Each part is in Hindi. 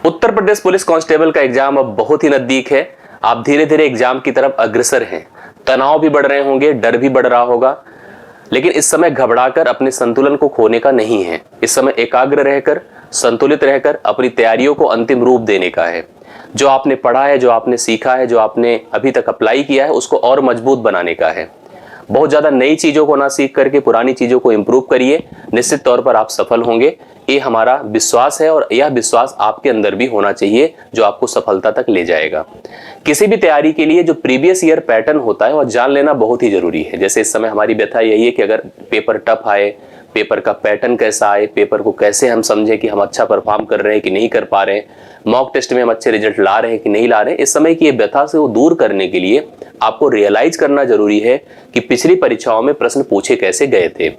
उत्तर प्रदेश पुलिस कांस्टेबल का एग्जाम अब बहुत ही नजदीक है। आप धीरे धीरे एग्जाम की तरफ अग्रसर हैं। तनाव भी बढ़ रहे होंगे, डर भी बढ़ रहा होगा, लेकिन इस समय घबराकर अपने संतुलन को खोने का नहीं है। इस समय एकाग्र रहकर, संतुलित रहकर अपनी तैयारियों को अंतिम रूप देने का है। जो आपने पढ़ा है, जो आपने सीखा है, जो आपने अभी तक अप्लाई किया है, उसको और मजबूत बनाने का है। बहुत ज्यादा नई चीजों को ना सीख करके पुरानी चीजों को इंप्रूव करिए। निश्चित तौर पर आप सफल होंगे, ये हमारा विश्वास है और यह विश्वास आपके अंदर भी होना चाहिए, जो आपको सफलता तक ले जाएगा। किसी भी तैयारी के लिए जो प्रीवियस ईयर पैटर्न होता है वह जान लेना बहुत ही जरूरी है। जैसे इस समय हमारी व्यथा यही है कि अगर पेपर टफ आए, पेपर का पैटर्न कैसा आए, पेपर को कैसे हम समझें कि हम अच्छा परफॉर्म कर रहे हैं कि नहीं कर पा रहे हैं, मॉक टेस्ट में हम अच्छे रिजल्ट ला रहे हैं कि नहीं ला रहे हैं। इस समय की ये व्यथा से वो दूर करने के लिए आपको रियलाइज करना जरूरी है कि पिछली परीक्षाओं में प्रश्न पूछे कैसे गए थे।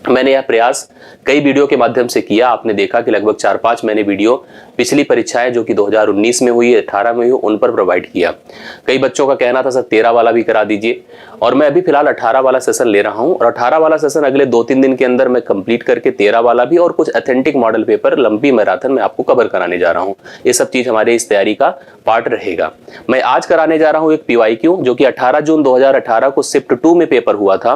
मैंने यह प्रयास कई वीडियो के माध्यम से किया। आपने देखा कि लगभग 4-5 मैंने वीडियो पिछली परीक्षाएं जो कि 2019 में हुई, 18 में हुई, उन पर प्रोवाइड किया। कई बच्चों का कहना था सर 13 वाला भी करा दीजिए, और मैं अभी फिलहाल 18 वाला सेशन ले रहा हूं और 18 वाला सेशन अगले 2-3 दिन के अंदर मैं कंप्लीट करके 13 वाला भी और कुछ ऑथेंटिक मॉडल पेपर लंबी मैराथन में आपको कवर कराने जा रहा हूं। ये सब चीज हमारे इस तैयारी का पार्ट रहेगा। मैं आज कराने जा रहा हूं एक PYQ जो कि 18 जून 2018 को शिफ्ट 2 में पेपर हुआ था।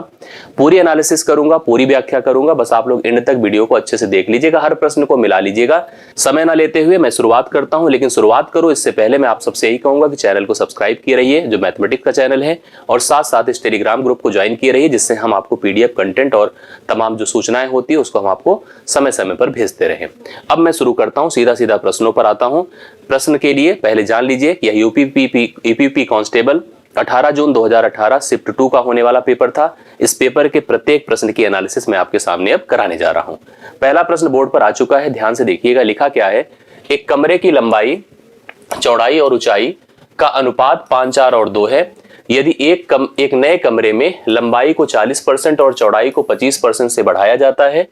पूरी एनालिसिस करूंगा, पूरी व्याख्या करूंगा, बस आप लोग एंड तक वीडियो को अच्छे से देख लीजिएगा, हर प्रश्न को मिला लीजिएगा। समय ना लेते हुए मैं शुरुआत करता हूं, लेकिन शुरुआत करो इससे पहले मैं आप सबसे यही कहूंगा कि चैनल को सब्सक्राइब किए रहिए, जो मैथमेटिक्स का चैनल है, और साथ साथ इस टेलीग्राम ग्रुप को ज्वाइन किए रहिए, जिससे हम आपको PDF कंटेंट और तमाम जो सूचनाएं होती है उसको हम आपको समय समय पर भेजते रहें। अब मैं शुरू करता हूं, सीधा सीधा प्रश्नों पर आता हूं। प्रश्न के लिए पहले जान लीजिए कि यह UPP कांस्टेबल 18 जून 2018 शिफ्ट 2 का होने वाला पेपर था। इस पेपर के प्रत्येक प्रश्न की एनालिसिस मैं आपके सामने अब कराने जा रहा हूं। पहला प्रश्न बोर्ड पर आ चुका है, ध्यान से देखिएगा। लिखा क्या है, एक कमरे की लंबाई, चौड़ाई और ऊंचाई का अनुपात 5, 4 और 2 है। यदि एक नए कमरे में लंबाई को 40% और चौड़ाई को 25% से बढ़ाया जाता है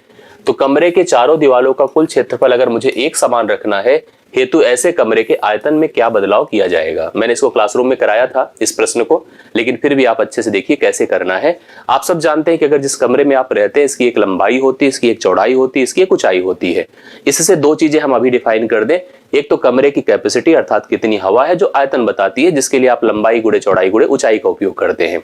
तो कमरे के चारों दीवारों का कुल क्षेत्रफल अगर मुझे एक समान रखना है हेतु ऐसे कमरे के आयतन में क्या बदलाव किया जाएगा। मैंने इसको क्लासरूम में कराया था इस प्रश्न को, लेकिन फिर भी आप अच्छे से देखिए कैसे करना है। आप सब जानते हैं कि अगर जिस कमरे में आप रहते हैं इसकी एक लंबाई होती है, इसकी एक चौड़ाई होती है, इसकी एक ऊंचाई होती है। इससे दो चीजें हम अभी डिफाइन कर दें। एक तो कमरे की कैपेसिटी अर्थात कितनी हवा है, जो आयतन बताती है, जिसके लिए आप लंबाई गुणे चौड़ाई गुणे ऊंचाई का उपयोग करते हैं।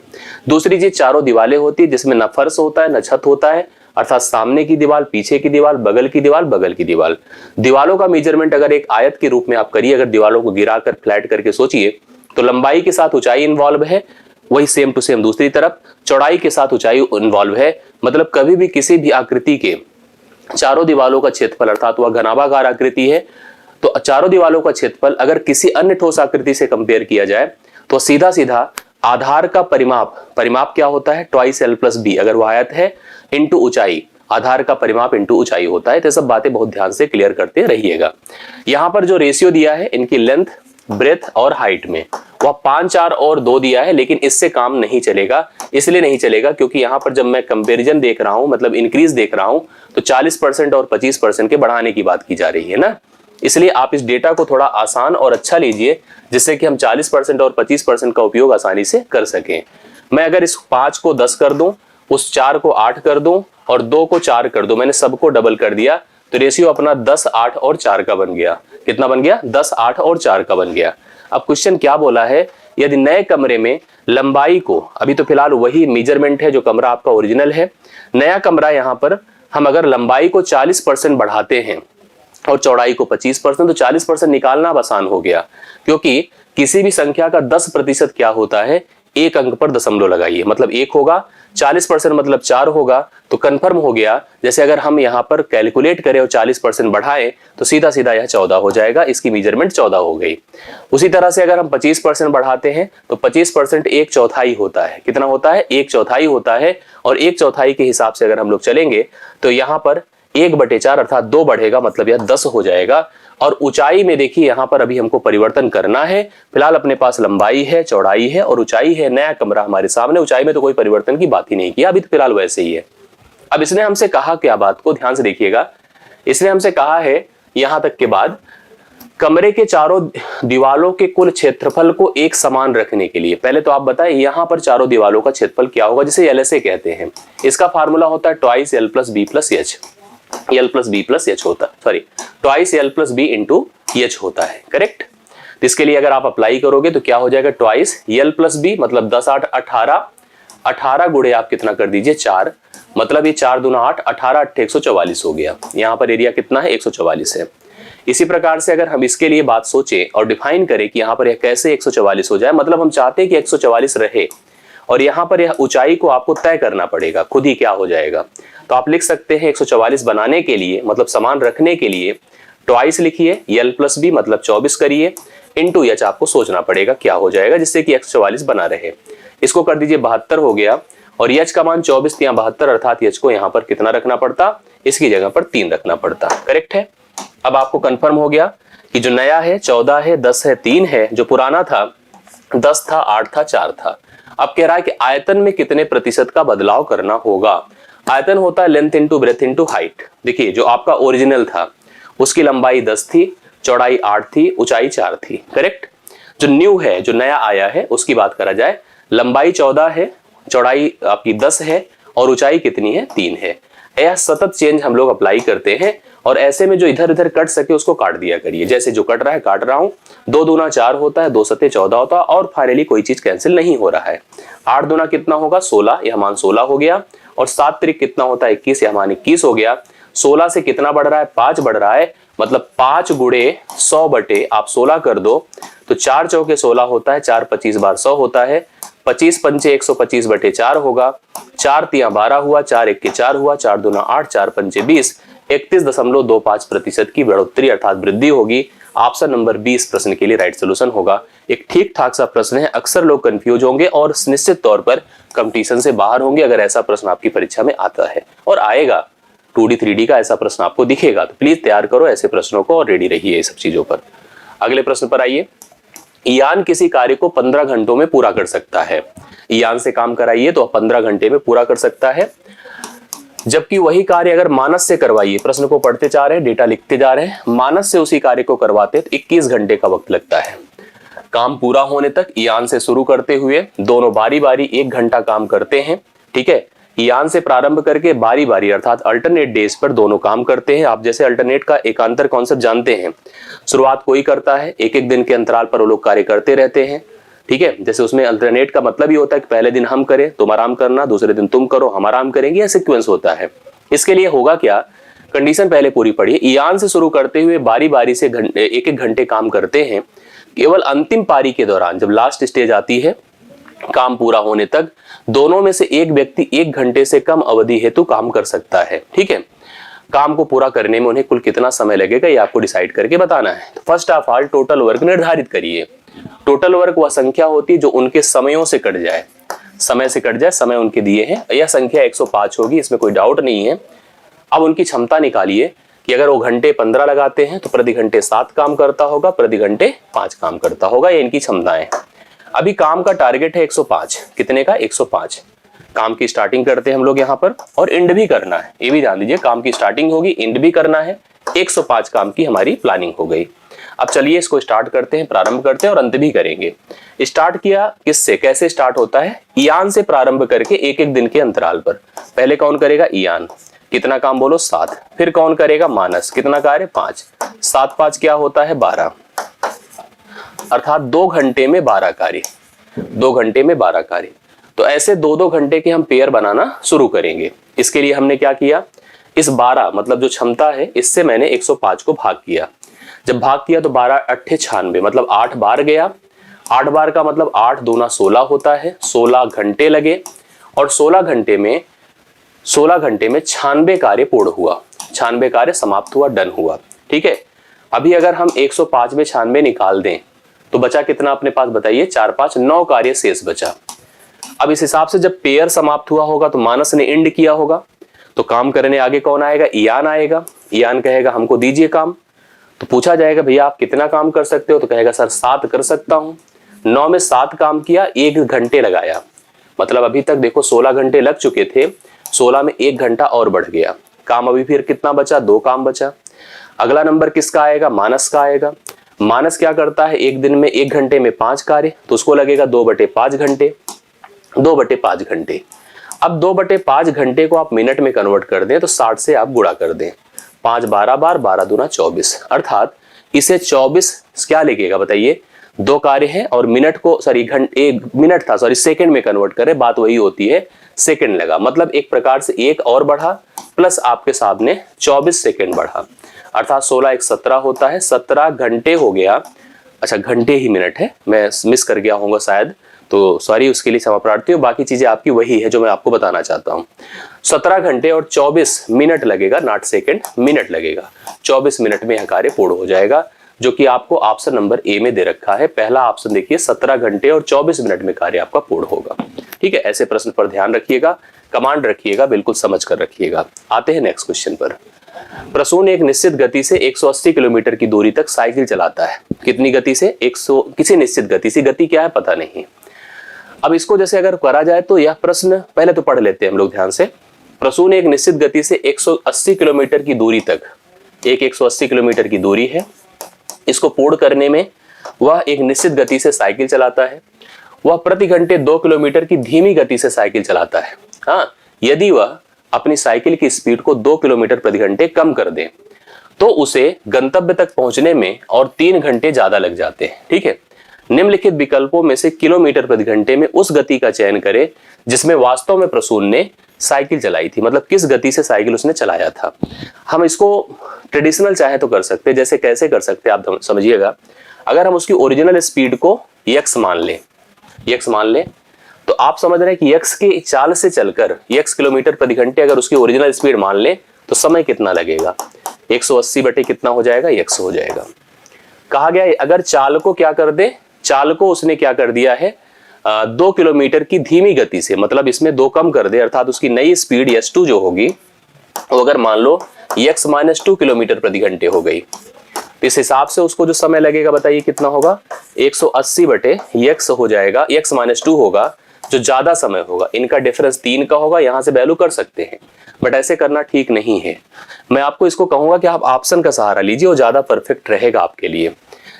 दूसरी चीज चारों दीवारें होती है, जिसमें न फर्श होता है न छत होता है, अर्थात सामने की दीवार, पीछे की दीवार, बगल की दीवार, बगल की दीवार। दीवारों का मेजरमेंट अगर एक आयत के रूप में आप करिए, अगर दीवारों को गिराकर फ्लैट करके सोचिए तो लंबाई के साथ ऊंचाई इन्वॉल्व है, वही सेम टू सेम दूसरी तरफ चौड़ाई के साथ ऊंचाई इन्वॉल्व है। मतलब कभी भी किसी भी आकृति के चारों दीवारों का क्षेत्रफल अर्थात वह घनाभागार आकृति है तो चारों दीवारों का क्षेत्रफल अगर किसी अन्य ठोस आकृति से कंपेयर किया जाए तो सीधा सीधा आधार का परिमाप क्या होता है, ट्वाइस L + B। अगर वह आयत है इंटू ऊंचाई, आधार का परिमाप इंटू ऊंचाई होता है। तो सब बातें बहुत ध्यान से क्लियर करते रहिएगा। यहां पर जो रेशियो दिया है इनकी लेंथ, ब्रेथ और हाइट में, वह 5, 4 और 2 दिया है, लेकिन इससे काम नहीं चलेगा। इसलिए नहीं चलेगा क्योंकि यहां पर जब मैं कंपैरिजन देख रहा हूं, मतलब इंक्रीज देख रहा हूं, तो 40% और 25% के बढ़ाने की बात की जा रही है ना। इसलिए आप इस डेटा को थोड़ा आसान और अच्छा लीजिए, जिससे कि हम 40% और 25% का उपयोग आसानी से कर सकें। मैं अगर इस 5 को 10 कर दूं, उस 4 को 8 कर दूं और 2 को 4 कर दूं, मैंने सबको डबल कर दिया, तो रेशियो अपना 10, 8 और 4 का बन गया। कितना बन गया? 10, 8 और 4 का बन गया। अब क्वेश्चन क्या बोला है, यदि नए कमरे में लंबाई को, अभी तो फिलहाल वही मेजरमेंट है जो कमरा आपका ओरिजिनल है, नया कमरा यहां पर हम अगर लंबाई को 40% बढ़ाते हैं और चौड़ाई को 25%, तो 40% निकालना अब आसान हो गया, क्योंकि किसी भी संख्या का 10% क्या होता है, एक अंक पर दशमलव लगाइए, मतलब 1 होगा, 40% मतलब 4 होगा, तो कंफर्म हो गया। जैसे अगर हम यहाँ पर कैलकुलेट करें और 40% बढ़ाएं तो सीधा सीधा यह 14 हो जाएगा, इसकी मेजरमेंट 14 हो गई। उसी तरह से अगर हम 25% बढ़ाते हैं तो 25% 1/4 होता है। कितना होता है? 1/4 होता है। और 1/4 के हिसाब से अगर हम लोग चलेंगे तो यहाँ पर 1/4 अर्थात 2 बढ़ेगा, मतलब यह 10 हो जाएगा। और ऊंचाई में देखिए यहाँ पर अभी हमको परिवर्तन करना है। फिलहाल अपने पास लंबाई है, चौड़ाई है और ऊंचाई है, नया कमरा हमारे सामने, ऊंचाई में तो कोई परिवर्तन की बात ही नहीं किया, अभी तो फिलहाल वैसे ही है। अब इसने हमसे कहा क्या, बात को ध्यान से देखिएगा। इसने हमसे कहा है यहां तक के बाद कमरे के चारों दीवालों के कुल क्षेत्रफल को एक समान रखने के लिए, पहले तो आप बताएं यहां पर चारों दीवालों का क्षेत्रफल क्या होगा, जिसे LSA कहते हैं। इसका फार्मूला होता है twice L + B + H। L + B + H होता है, sorry twice L + B into H होता है, करेक्ट। तो इसके लिए अगर आप अप्लाई करोगे तो क्या हो जाएगा, ट्वाइस यल प्लस बी, मतलब 10 8 18, 18 गुणे आप कितना कर दीजिए 4, मतलब ये 4 दूना 8, 18 8 144 हो गया। यहाँ पर एरिया कितना है 144 है। इसी प्रकार से अगर हम इसके लिए बात सोचें और डिफाइन करें कि यहाँ पर यह कैसे 144 हो जाए, मतलब हम चाहते हैं कि 144 रहे और यहाँ पर यह ऊंचाई को आपको तय करना पड़ेगा खुद ही क्या हो जाएगा। तो आप लिख सकते हैं 144 बनाने के लिए, मतलब समान रखने के लिए ट्वाइस लिखिए, यल प्लस बी मतलब 24 करिए, इनटू एच आपको सोचना पड़ेगा क्या हो जाएगा जिससे कि 144 बना रहे। इसको कर दीजिए 72 हो गया और एच का मान 24 या 72, अर्थात एच को यहाँ पर कितना रखना पड़ता, इसकी जगह पर 3 रखना पड़ता, करेक्ट है। अब आपको कंफर्म हो गया कि जो नया है 14 है, 10 है, 3 है, जो पुराना था 10 था, 8 था, 4 था। अब कह रहा है कि आयतन में कितने प्रतिशत का बदलाव करना होगा। आयतन होता है length into breadth into height. देखिए जो आपका ओरिजिनल था उसकी लंबाई 10 थी, चौड़ाई 8 थी, ऊंचाई 4 थी, करेक्ट। जो न्यू है, जो नया आया है, उसकी बात करा जाए, लंबाई 14 है, चौड़ाई आपकी 10 है और ऊंचाई कितनी है 3 है। यह सतत चेंज हम लोग अप्लाई करते हैं और ऐसे में जो इधर उधर कट सके उसको काट दिया करिए। जैसे जो कट रहा है काट रहा हूं, 2 दूना 4 होता है, 2 सते 14 होता है और फाइनली कोई चीज कैंसिल नहीं हो रहा है। 8 दूना कितना होगा 16, यह मान 16 हो गया और 7 त्रिक कितना होता है 21, यह मान 21 हो गया। 16 से कितना बढ़ रहा है 5 बढ़ रहा है, मतलब 5 गुणे 100 बटे आप 16 कर दो तो 4 चौके 16 होता है, 4 25 बार 100 होता है, 25 पंचे 125 बटे 4 होगा, 4 तिया 12 हुआ, 4 एक के 4 हुआ, 4 दूना 8, 4 पंचे 20, 31.25% की बढ़ोतरी अर्थात वृद्धि होगी। ऑप्शन नंबर 20 प्रश्न के लिए राइट सोल्यूशन होगा। एक ठीक ठाक सा प्रश्न है, अक्सर लोग कंफ्यूज होंगे और निश्चित तौर पर कंपटीशन से बाहर होंगे अगर ऐसा प्रश्न आपकी परीक्षा में आता है और आएगा। 2D 3D का ऐसा प्रश्न आपको दिखेगा तो प्लीज तैयार करो ऐसे प्रश्नों को और रेडी रहिए ये सब चीजों पर। अगले प्रश्न पर आइए। यान किसी कार्य को 15 घंटों में पूरा कर सकता है। यान से काम कराइए तो 15 घंटे में पूरा कर सकता है, जबकि वही कार्य अगर मानस से करवाइए, प्रश्न को पढ़ते जा रहे हैं, डेटा लिखते जा रहे हैं, मानस से उसी कार्य को करवाते तो 21 घंटे का वक्त लगता है। काम पूरा होने तक यान से शुरू करते हुए दोनों बारी बारी 1 घंटा काम करते हैं, ठीक है। यान से प्रारंभ करके बारी बारी अर्थात अल्टरनेट डेज पर दोनों काम करते हैं। आप जैसे अल्टरनेट का एकांतर कॉन्सेप्ट जानते हैं, शुरुआत कोई करता है, एक एक दिन के अंतराल पर वो लोग कार्य करते रहते हैं, ठीक है। जैसे उसमें अल्टरनेट का मतलब ही होता है कि पहले दिन हम करें, तुम आराम करना, दूसरे दिन तुम करो, हम आराम करेंगे, यह सीक्वेंस होता है। इसके लिए होगा क्या, कंडीशन पहले पूरी पढ़िए। यान से शुरू करते हुए बारी बारी से एक एक घंटे काम करते हैं, केवल अंतिम पारी के दौरान जब लास्ट स्टेज आती है काम पूरा होने तक दोनों में से एक व्यक्ति 1 घंटे से कम अवधि हेतु काम कर सकता है, ठीक है। काम को पूरा करने में उन्हें कुल कितना समय लगेगा ये आपको डिसाइड करके बताना है। तो first of all total work निर्धारित करिए। टोटल वर्क वह संख्या होती है जो उनके समयों से कट जाए, समय से कट जाए, समय उनके दिए हैं, यह संख्या 105 होगी, इसमें कोई डाउट नहीं है। अब उनकी क्षमता निकालिए कि अगर वो घंटे 15 लगाते हैं तो प्रति घंटे 7 काम करता होगा, प्रति घंटे 5 काम करता होगा, ये इनकी क्षमताएं। अभी काम का टारगेट है 105, कितने का 105। काम की स्टार्टिंग करते हैं हम लोग यहाँ पर और एंड भी करना है, ये भी जान लीजिए, काम की स्टार्टिंग होगी एंड भी करना है। 105 काम की हमारी प्लानिंग हो गई। अब चलिए इसको स्टार्ट करते हैं, प्रारंभ करते हैं और अंत भी करेंगे। स्टार्ट किया किससे, कैसे स्टार्ट होता है, यान से प्रारंभ करके एक एक दिन के अंतराल पर। पहले कौन करेगा यान, कितना काम बोलो 7, फिर कौन करेगा मानस, कितना कार्य 5, 7 5 क्या होता है 12, अर्थात 2 घंटे में 12 कार्य, 2 घंटे में 12 कार्य। तो ऐसे 2-2 घंटे के हम पेयर बनाना शुरू करेंगे। इसके लिए हमने क्या किया, इस 12 मतलब जो क्षमता है इससे मैंने 105 को भाग किया। जब भाग किया तो 12 8 96 मतलब 8 बार गया। 8 बार का मतलब 8 दूना 16 होता है, 16 घंटे लगे और 16 घंटे में 96 कार्य पूर्ण हुआ, 96 कार्य समाप्त हुआ, डन हुआ, ठीक है। अभी अगर हम 105 में 96 निकाल दें तो बचा कितना अपने पास बताइए, 4 5 9 कार्य शेष बचा। अब इस हिसाब से जब पेयर समाप्त हुआ होगा तो मानस ने एंड किया होगा, तो काम करने आगे कौन आएगा, यान आएगा। यान कहेगा हमको दीजिए काम, तो पूछा जाएगा भैया आप कितना काम कर सकते हो, तो कहेगा सर 7 कर सकता हूं। 9 में 7 काम किया, 1 घंटे लगाया, मतलब अभी तक देखो 16 घंटे लग चुके थे, 16 में 1 घंटा और बढ़ गया। काम अभी फिर कितना बचा, 2 काम बचा। अगला नंबर किसका आएगा, मानस का आएगा। मानस क्या करता है, एक दिन में 1 घंटे में 5 कार्य, तो उसको लगेगा 2/5 घंटे, 2/5 घंटे। अब 2/5 घंटे को आप मिनट में कन्वर्ट कर दें तो 60 से आप गुणा कर दें, 5 12 बार, 12 दूना 24, अर्थात इसे 24 क्या लिखेगा बताइए, 2 कार्य है और मिनट को एक मिनट था सेकंड में कन्वर्ट करे, बात वही होती है, सेकंड लगा, मतलब एक प्रकार से एक और बढ़ा प्लस आपके सामने 24 सेकंड बढ़ा, अर्थात 16 एक 17 होता है, 17 घंटे हो गया। अच्छा घंटे ही मिनट है, मैं मिस कर गया होऊंगा शायद, तो सॉरी उसके लिए क्षमा प्रार्थी हूँ, बाकी चीजें आपकी वही है जो मैं आपको बताना चाहता हूँ। 17 घंटे और 24 मिनट लगेगा, नॉट सेकंड, मिनट लगेगा। 24 मिनट में यह कार्य पूर्ण हो जाएगा, जो कि आपको ऑप्शन नंबर ए में दे रखा है। पहला ऑप्शन देखिए, 17 घंटे और 24 मिनट में कार्य आपका पूर्ण होगा। ठीक है, ऐसे प्रश्न पर ध्यान रखिएगा, कमांड रखिएगा, बिल्कुल समझ कर रखिएगा। आते हैं नेक्स्ट क्वेश्चन पर। प्रसून एक निश्चित गति से 180 किलोमीटर की दूरी तक साइकिल चलाता है। कितनी गति से? 100, किसी निश्चित गति से, गति क्या है पता नहीं। अब इसको जैसे अगर करा जाए तो यह प्रश्न पहले तो पढ़ लेते हैं हम लोग ध्यान से। प्रसून एक निश्चित गति से 180 किलोमीटर की दूरी तक, 180 किलोमीटर की दूरी है, इसको पूर्ण करने में वह एक निश्चित गति से साइकिल चलाता है। वह प्रति घंटे 2 किलोमीटर की धीमी गति से साइकिल चलाता है। हाँ, यदि वह अपनी साइकिल की स्पीड को 2 किलोमीटर प्रति घंटे कम कर दे तो उसे गंतव्य तक पहुंचने में और 3 घंटे ज्यादा लग जाते हैं। ठीक है, निम्नलिखित विकल्पों में से किलोमीटर प्रति घंटे में उस गति का चयन करें जिसमें वास्तव में प्रसून ने साइकिल चलाई थी, मतलब किस गति से साइकिल उसने चलाया था। हम इसको ट्रेडिशनल चाहे तो कर सकते हैं, जैसे कैसे कर सकते हैं आप समझिएगा। अगर हम उसकी ओरिजिनल स्पीड को x मान लें, तो आप समझ रहे हैं कि x की चाल से चलकर x किलोमीटर प्रति घंटे अगर उसकी ओरिजिनल स्पीड मान लें तो समय कितना लगेगा? 180 बटे कितना हो जाएगा? x हो जाएगा। कहा गया अगर चाल को क्या कर दे, चाल को उसने क्या कर दिया है 2 किलोमीटर की धीमी गति से, मतलब इसमें 2 कम कर दे, अर्थात उसकी नई स्पीड s2 जो होगी वो अगर मान लो x - 2 किलोमीटर प्रति घंटे हो गई, तो इस हिसाब से उसको जो समय लगेगा बताइए कितना होगा? 180 बटे x हो जाएगा, x - 2 होगा, जो ज्यादा समय होगा। इनका डिफरेंस 3 का होगा, यहां से वैल्यू कर सकते हैं, बट ऐसे करना ठीक नहीं है। मैं आपको इसको कहूंगा कि आप ऑप्शन का सहारा लीजिए, वो ज्यादा परफेक्ट रहेगा आपके लिए।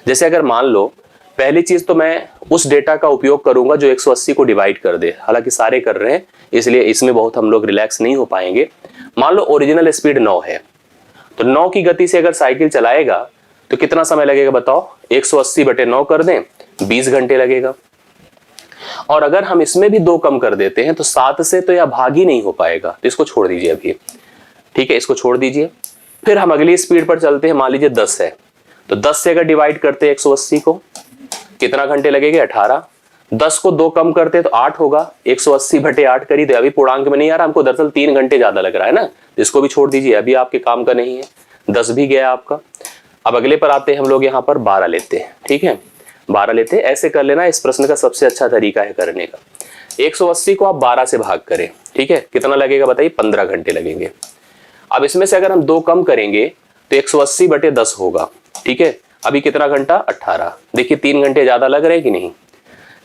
जैसे अगर मान लो, पहली चीज तो मैं उस डेटा का उपयोग करूंगा जो 180 को डिवाइड कर दे, हालांकि सारे कर रहे हैं इसलिए इसमें बहुत हम लोग रिलैक्स नहीं हो पाएंगे। मान लो ओरिजिनल स्पीड 9 है, तो 9 की गति से अगर साइकिल चलाएगा तो कितना समय लगेगा बताओ? 180 बटे 9 कर दें, 20 घंटे लगेगा। और अगर हम इसमें भी 2 कम कर देते हैं तो 7 से तो यह भाग ही नहीं हो पाएगा, तो इसको छोड़ दीजिए अभी। ठीक है, इसको छोड़ दीजिए। फिर हम अगली स्पीड पर चलते हैं, मान लीजिए 10 है, तो 10 से अगर डिवाइड करते हैं 180 को, कितना घंटे लगेगा? 18। 10 को 2 कम करते तो 8 होगा, 180 बटे 8 करी, तो अभी पूर्णांक में नहीं आ रहा हमको, दरअसल 3 घंटे ज्यादा लग रहा है ना, तो इसको भी छोड़ दीजिए, अभी आपके काम का नहीं है। 10 भी गया आपका। अब अगले पर आते हैं हम लोग, यहाँ पर 12 लेते हैं। ठीक है, 12 लेते हैं, ऐसे कर लेना, इस प्रश्न का सबसे अच्छा तरीका है करने का। 180 को आप 12 से भाग करें, ठीक है, कितना लगेगा बताइए? 15 घंटे लगेंगे। अब इसमें से अगर हम 2 कम करेंगे तो 180 बटे 10 होगा। ठीक है, अभी कितना घंटा? 18। देखिए 3 घंटे ज्यादा लग रहे हैं कि नहीं?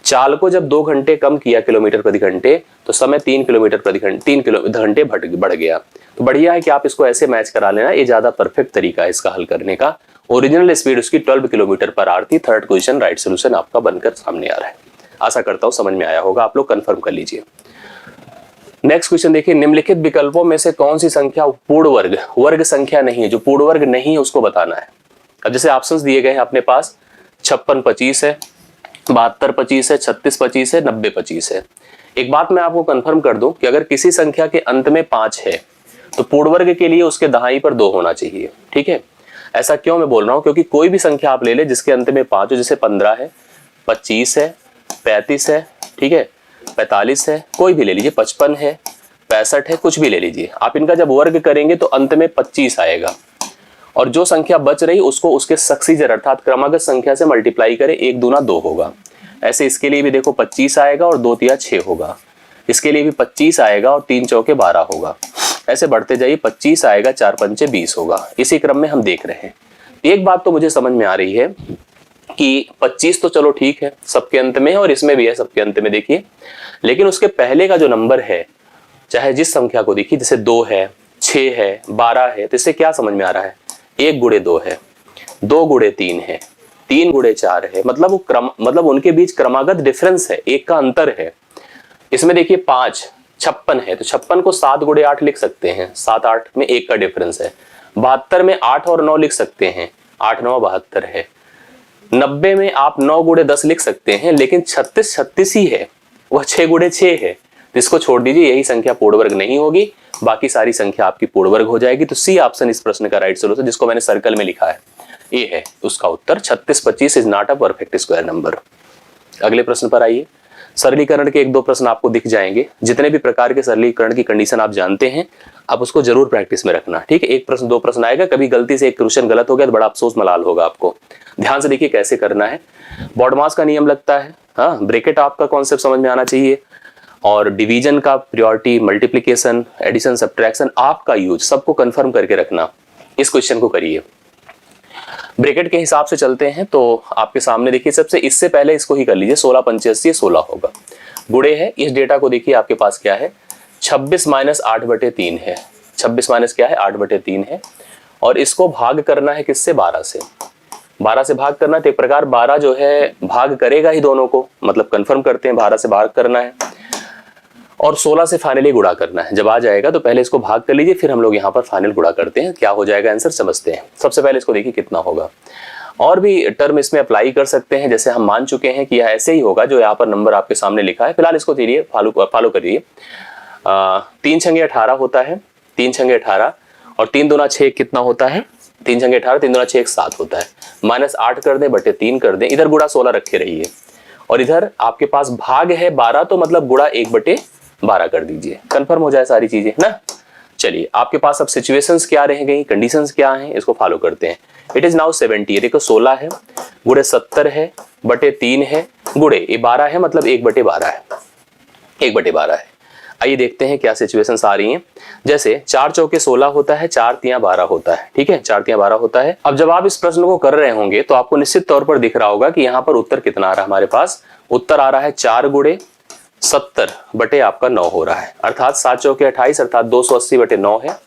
चाल को जब 2 घंटे कम किया किलोमीटर प्रति घंटे तो समय 3 किलोमीटर प्रति घंटे 3 घंटे बढ़ गया। तो बढ़िया है कि आप इसको ऐसे मैच करा लेना, ये ज्यादा परफेक्ट तरीका है इसका हल करने का। ओरिजिनल स्पीड उसकी 12 किलोमीटर पर आवर थी। थर्ड क्वेश्चन राइट सोल्यूशन आपका बनकर सामने आ रहा है। आशा करता हूं समझ में आया होगा, आप लोग कंफर्म कर लीजिए। नेक्स्ट क्वेश्चन देखिए, निम्नलिखित विकल्पों में से कौन सी संख्या पूर्ण वर्ग संख्या नहीं है? जो पूर्ण वर्ग नहीं है उसको बताना है। अब जैसे ऑप्शंस दिए गए हैं अपने पास, 56 25 है, 72 25 है, 36 25 है, 90 25 है। एक बात मैं आपको कंफर्म कर दूं कि अगर किसी संख्या के अंत में 5 है तो पूर्ण वर्ग के लिए उसके दहाई पर 2 होना चाहिए। ठीक है, ऐसा क्यों मैं बोल रहा हूं? क्योंकि कोई भी संख्या आप ले ले जिसके अंत में 5 हो, जैसे 15 है, 25 है, 35 है, ठीक है, 45 है, कोई भी ले लीजिए, 55 है, 65 है, कुछ भी ले लीजिए, आप इनका जब वर्ग करेंगे तो अंत में 25 आएगा और जो संख्या बच रही उसको उसके सक्सीजर अर्थात क्रमागत संख्या से मल्टीप्लाई करें, 1 दूना 2 होगा। ऐसे इसके लिए भी देखो 25 आएगा और 2 तिया 6 होगा, इसके लिए भी 25 आएगा और 3 चौके 12 होगा। ऐसे बढ़ते जाइए, 25 आएगा, 4 पंचे 20 होगा। इसी क्रम में हम देख रहे हैं। एक बात तो मुझे समझ में आ रही है कि 25 तो चलो ठीक है, सबके अंत में है और इसमें भी है सबके अंत में, देखिए, लेकिन उसके पहले का जो नंबर है, चाहे जिस संख्या को देखिए, जैसे 2 है, 6 है, 12 है, तो इससे क्या समझ में आ रहा है? 1 गुणे 2 है, 2 गुणे 3 है, 3 गुणे 4 है, मतलब वो मतलब उनके बीच क्रमागत डिफरेंस है, 1 का अंतर है। इसमें देखिए 5 56 है, तो 56 को 7 गुणे 8 लिख सकते हैं, 7 8 में 1 का डिफरेंस है। 72 में 8 और 9 लिख सकते हैं, 8 9 72 है। 90 में आप 9 गुणे 10 लिख सकते हैं, लेकिन 36 36 ही है, वह 6 गुणे 6 है। इसको छोड़ दीजिए, यही संख्या पूर्ण वर्ग नहीं होगी, बाकी सारी संख्या आपकी पूर्ण वर्ग हो जाएगी। तो सी ऑप्शन इस प्रश्न का राइट सॉल्यूशन, जिसको मैंने सर्कल में लिखा है, ये है उसका उत्तर। 36 25 is not a perfect square number. अगले प्रश्न पर आइए। सरलीकरण के 1 2 प्रश्न आपको दिख जाएंगे। जितने भी प्रकार के सरलीकरण की कंडीशन आप जानते हैं, आप उसको जरूर प्रैक्टिस में रखना, ठीक है। 1 प्रश्न 2 प्रश्न आएगा, कभी गलती से एक क्वेश्चन गलत हो गया तो बड़ा अफसोस मलाल होगा आपको। ध्यान से देखिए कैसे करना है। बॉडमास का नियम लगता है, हाँ, ब्रैकेट आपका कॉन्सेप्ट समझ में आना चाहिए, और डिवीजन का प्रायोरिटी, मल्टीप्लिकेशन, एडिशन, सब्ट्रैक्शन, आपका यूज सबको कंफर्म करके रखना। इस क्वेश्चन को करिए। ब्रैकेट के हिसाब से चलते हैं तो आपके सामने देखिए, सबसे इससे पहले इसको ही कर लीजिए। 16 85 16 होगा, गुणे है। इस डेटा को देखिए, आपके पास क्या है, 26 माइनस 8/3 है। 26 माइनस क्या है, 8/3 है, और इसको भाग करना है किससे, 12 से। 12 से भाग करना है, तो एक प्रकार 12 जो है भाग करेगा ही दोनों को, मतलब कंफर्म करते हैं 12 से भाग करना है, और 16 से फाइनली गुणा करना है। जब आ जाएगा तो पहले इसको भाग कर लीजिए, फिर हम लोग यहाँ पर फाइनल गुणा करते हैं, क्या हो जाएगा आंसर समझते हैं। सबसे पहले इसको देखिए कितना होगा, और भी टर्म इसमें अप्लाई कर सकते हैं, जैसे हम मान चुके हैं कि यह ऐसे ही होगा जो यहाँ पर नंबर आपके सामने लिखा है। फिलहाल इसको धीरे फॉलो करिए। 3 छंगे 18 होता है, 3 छंगे 18, और 3 दूना 6 कितना होता है, 3 छंगे 18, 3 दूना 6 7 होता है। -8 कर दें, बटे 3 कर दें, इधर गुणा 16 रखे रहिए, और इधर आपके पास भाग है 12, तो मतलब गुणा 1/12 कर दीजिए, कंफर्म हो जाए सारी चीजें ना। चलिए, आपके पास अब सिचुएशंस क्या रह गई, कंडीशंस क्या हैं, इसको फॉलो करते हैं। इट इज नाउ 70, देखो 16 है, गुणे 70 है, बटे 3 है, गुणे ये 12 है, मतलब 1/12 है, 1/12 है। आइए देखते हैं क्या सिचुएशंस आ रही हैं। जैसे 4 चौके 16 होता है, 4 तियां 12 होता है, ठीक है, 4 तियां 12 होता है। अब जब आप इस प्रश्न को कर रहे होंगे तो आपको निश्चित तौर पर दिख रहा होगा कि यहाँ पर उत्तर कितना आ रहा है। हमारे पास उत्तर आ रहा है 4 गुणे 70 बटे आपका 9 हो रहा है, अर्थात 7 चौके 28, अर्थात 280/9 है।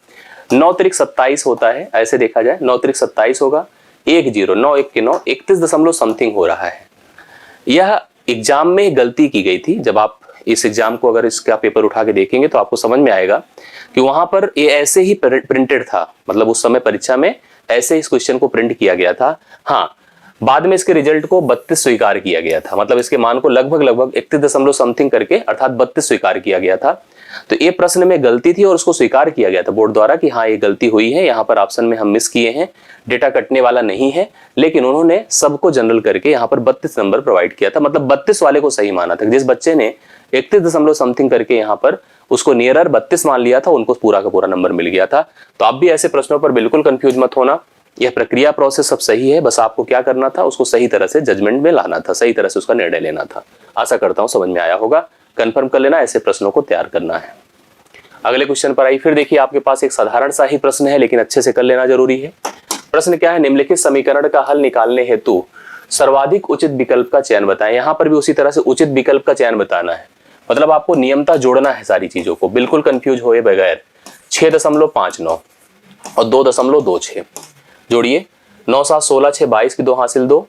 9 त्रिक 27 होता है, ऐसे देखा जाए 9 त्रिक 27 होगा, 1 0 9 1 के 9 31 दशमलव समथिंग हो रहा है। यह एग्जाम में गलती की गई थी। जब आप इस एग्जाम को अगर इसका पेपर उठा के देखेंगे तो आपको समझ में आएगा कि वहां पर ये ऐसे ही प्रिंटेड था, मतलब उस समय परीक्षा में ऐसे इस क्वेश्चन को प्रिंट किया गया था। हाँ, बाद में इसके रिजल्ट को 32 स्वीकार किया गया था, मतलब इसके मान को लगभग 31 दशमलव समथिंग करके, अर्थात 32 स्वीकार किया गया था। तो ये प्रश्न में गलती थी और उसको स्वीकार किया गया था बोर्ड द्वारा कि हाँ ये गलती हुई है, यहाँ पर ऑप्शन में हम मिस किए हैं, डेटा कटने वाला नहीं है, लेकिन उन्होंने सबको जनरल करके यहाँ पर 32 नंबर प्रोवाइड किया था, मतलब 32 वाले को सही माना था। जिस बच्चे ने 31 दशमलव समथिंग करके यहाँ पर उसको नियरर 32 मान लिया था, उनको पूरा का पूरा नंबर मिल गया था। तो आप भी ऐसे प्रश्नों पर बिल्कुल कंफ्यूज मत होना, यह प्रक्रिया प्रोसेस सब सही है, बस आपको क्या करना था, उसको सही तरह से जजमेंट में लाना था, सही तरह से उसका निर्णय लेना था। आशा करता हूं समझ में आया होगा, कंफर्म कर लेना, ऐसे प्रश्नों को तैयार करना है। अगले क्वेश्चन पर आई। फिर देखिए, आपके पास एक साधारण सा ही प्रश्न है, लेकिन अच्छे से कर लेना जरूरी है। प्रश्न क्या है, निम्नलिखित समीकरण का हल निकालने हेतु सर्वाधिक उचित विकल्प का चयन बताएं। यहां पर भी उसी तरह से उचित विकल्प का चयन बताना है, मतलब आपको नियमता जोड़ना है सारी चीजों को, बिल्कुल कंफ्यूज होए बगैर। 6.59 और 2.26 जोड़िए, 9 7 16 6 22 की 2 हासिल 2,